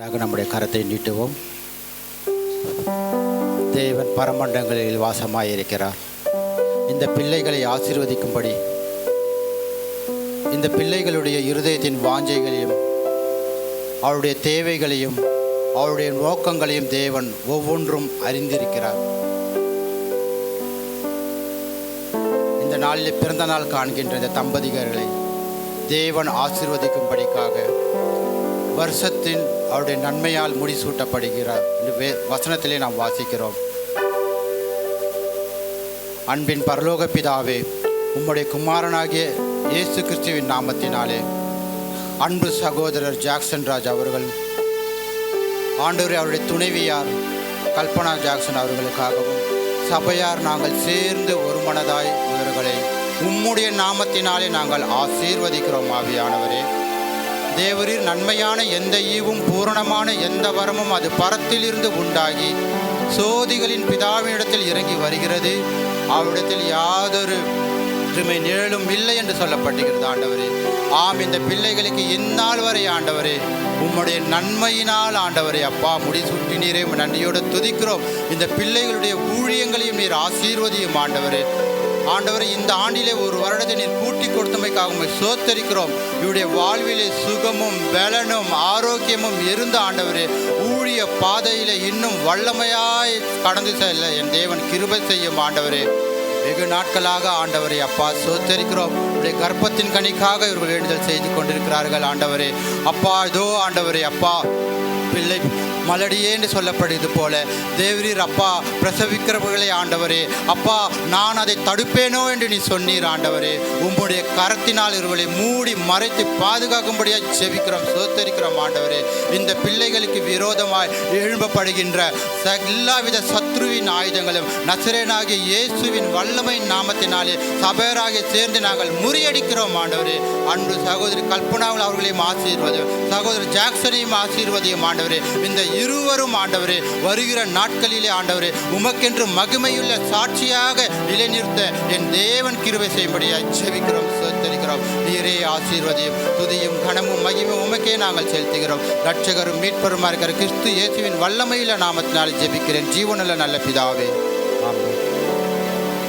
நம்முடைய கரத்தை நீட்டுவோம். தேவன் பரமண்டங்களில் வாசமாயிருக்கிறார். இந்த பிள்ளைகளை ஆசீர்வதிக்கும்படி இந்த பிள்ளைகளுடைய இருதயத்தின் வாஞ்சைகளையும் அவருடைய தேவைகளையும் அவருடைய நோக்கங்களையும் தேவன் ஒவ்வொன்றும் அறிந்திருக்கிறார். இந்த நாளில் பிறந்த நாள் காண்கின்ற இந்த தம்பதிகர்களை தேவன் ஆசீர்வதிக்கும்படிக்காக வருஷத்தின் அவருடைய நன்மையால் முடிசூட்டப்படுகிறார் என்று வசனத்திலே நாம் வாசிக்கிறோம். அன்பின் பரலோக பிதாவே, உம்முடைய குமாரனாகிய இயேசு கிறிஸ்துவின் நாமத்தினாலே அன்பு சகோதரர் ஜாக்சன் ராஜ் அவர்கள், ஆண்டவரே, அவருடைய துணைவியார் கல்பனா ஜாக்சன் அவர்களுக்காகவும் சபையார் நாங்கள் சேர்ந்து ஒரு மனதாய் இவர்களை உம்முடைய நாமத்தினாலே நாங்கள் ஆசீர்வதிக்கிறோம். ஆவியானவரே, தேவரீர் நன்மையான எந்த ஈவும் பூரணமான எந்த வரமும் அது பரத்திலிருந்து உண்டாகி சோதிகளின் பிதாவினிடத்தில் இறங்கி வருகிறது. அவரிடத்தில் யாதொரு நிழலும் இல்லை என்று சொல்லப்பட்டிருக்கிறது. ஆண்டவரே, ஆம், இந்த பிள்ளைகளுக்கு இந்நாள் வரை ஆண்டவரே உம்முடைய நன்மையினால் ஆண்டவரே அப்பா முடிசூட்டி நீரே நன்றியோடு துதிக்கிறோம். இந்த பிள்ளைகளுடைய ஊழியங்களையும் நீர் ஆசீர்வதியும். ஆண்டவரே, ஆண்டவரை இந்த ஆண்டிலே ஒரு வருடத்தை நீர் கூட்டி கொடுத்தமைக்காக சோத்தரிக்கிறோம். இவருடைய வாழ்விலே சுகமும் பலனும் ஆரோக்கியமும் இருந்த ஆண்டவரே ஊழிய பாதையிலே இன்னும் வல்லமையாய் கடந்து செல்ல என் தேவன் கிருபை செய்யும். ஆண்டவரே, வெகு நாட்களாக ஆண்டவரே அப்பா சோத்தரிக்கிறோம். உடைய கர்ப்பத்தின் கனிக்காக இவர்கள் வேண்டுதல் செய்து கொண்டிருக்கிறார்கள். ஆண்டவரே அப்பா, இதோ ஆண்டவரே அப்பா பிள்ளை மலடியே என்று சொல்லப்படுது போல தேவரீர் அப்பா பிரசவிக்கிறவர்களே ஆண்டவரே அப்பா நான் அதை தடுப்பேனோ என்று நீ சொன்னீர். ஆண்டவரே, உம்முடைய கரத்தினால் இவர்களை மூடி மறைத்து பாதுகாக்கும்படியாக செபிக்கிறோம், சோத்தரிக்கிறோம். ஆண்டவரே, இந்த பிள்ளைகளுக்கு விரோதமாய் எழும்பப்படுகின்ற எல்லாவித சத்ருவின் ஆயுதங்களும் நசரேனாகிய இயேசுவின் வல்லமை நாமத்தினாலே சபையராக சேர்ந்து நாங்கள் முறியடிக்கிறோம். ஆண்டவரே, அன்பு சகோதரி கல்பனாவில் அவர்களையும் ஆசீர்வதியும், சகோதரர் ஜாக்சனையும் ஆசீர்வதியும். ஆண்டவரே, இந்த இருவரும் ஆண்டவரே வருகிற நாட்களிலே ஆண்டவரே உமக்கென்று மகிமையுள்ள சாட்சியாக நிலைநிறுத்த என் தேவன் கிருபை செய்யும்படியாய் ஜெபிக்கிறோம், சோத்தரிக்கிறோம். நீரே ஆசீர்வதியும், துதியும் கனமும் மகிமையும் உமக்கே நாங்கள் செலுத்துகிறோம். ரட்சகரும் மீட்பருமா இருக்கிற கிறிஸ்து இயேசுவின் வல்லமையுள்ள நாமத்தினால் ஜெபிக்கிறேன், ஜீவனுள்ள நல்ல பிதாவே.